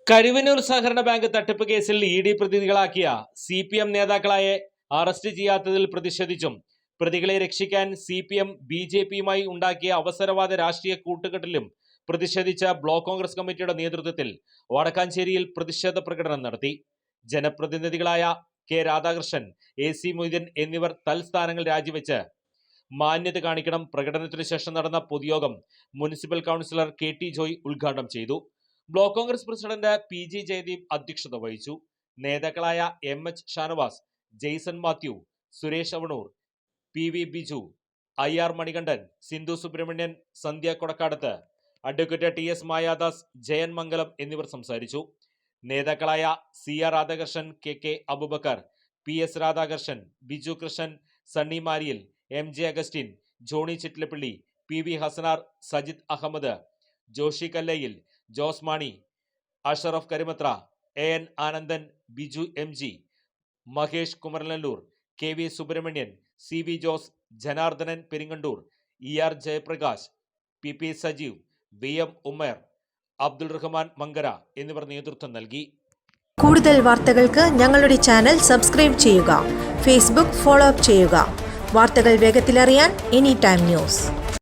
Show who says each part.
Speaker 1: കരുവന്നൂർ സഹകരണ ബാങ്ക് തട്ടിപ്പ് കേസിൽ ഇഡി പ്രതികളാക്കിയ CPM നേതാക്കളെ അറസ്റ്റ് ചെയ്യാത്തതിൽ പ്രതിഷേധിച്ചും പ്രതികളെ രക്ഷിക്കാൻ CPM BJPയുമായി ഉണ്ടാക്കിയ അവസരവാദ രാഷ്ട്രീയ കൂട്ടുകെട്ടിലും പ്രതിഷേധിച്ച ബ്ലോക്ക് കോൺഗ്രസ് കമ്മിറ്റിയുടെ നേതൃത്വത്തിൽ വടക്കാഞ്ചേരിയിൽ പ്രതിഷേധ പ്രകടനം നടത്തി. ജനപ്രതിനിധികളായ കെ രാധാകൃഷ്ണൻ, AC മൊയ്തീൻ എന്നിവർ തൽസ്ഥാനങ്ങൾ രാജിവെച്ച് മാന്യത കാണിക്കണം. പ്രകടനത്തിനു ശേഷം നടന്ന പൊതുയോഗം മുനിസിപ്പൽ കൗൺസിലർ KT ജോയ് ഉദ്ഘാടനം ചെയ്തു. Block Congress president PG Jayadeep അധ്യക്ഷത വഹിച്ചു. നേതാക്കളായ MH Shanavas, Jaison Mathew, Suresh Avanur, PV Biju, IR Manikandan, Sindhu Subramanian, Sandhya Kodakkadath, advocate TS Mayadas, Jayan Mangalam എന്നിവർ സംസാരിച്ചു. നേതാക്കളായ CR Radhakrishnan, KK Aboobacker, PS Radhakrishnan, Biju Krishnan, Sunny Mariyil, MJ Augustine, Johny Chittilappilly, PV Hassanar, Sajid Ahmed, Joshy Kallayil, Jose Mani, Ashraf Karimathra, AN Anandan, Biju MG, Mahesh Kumaranallur, KV Subramanian, CV Jose, Janardhanan Peringandoor, ER Jayaprakash, PP Sajeev, VM Umair, Abdul Rahman Mankara എന്നിവർ നേതൃത്വം നൽകി.
Speaker 2: കൂടുതൽ വാർത്തകൾക്ക് ഞങ്ങളുടെ ചാനൽ സബ്സ്ക്രൈബ് ചെയ്യുക. ഫേസ്ബുക്ക് ഫോളോ അപ്പ് ചെയ്യുക. വാർത്തകൾ വേഗത്തിലറിയാൻ Anytime News.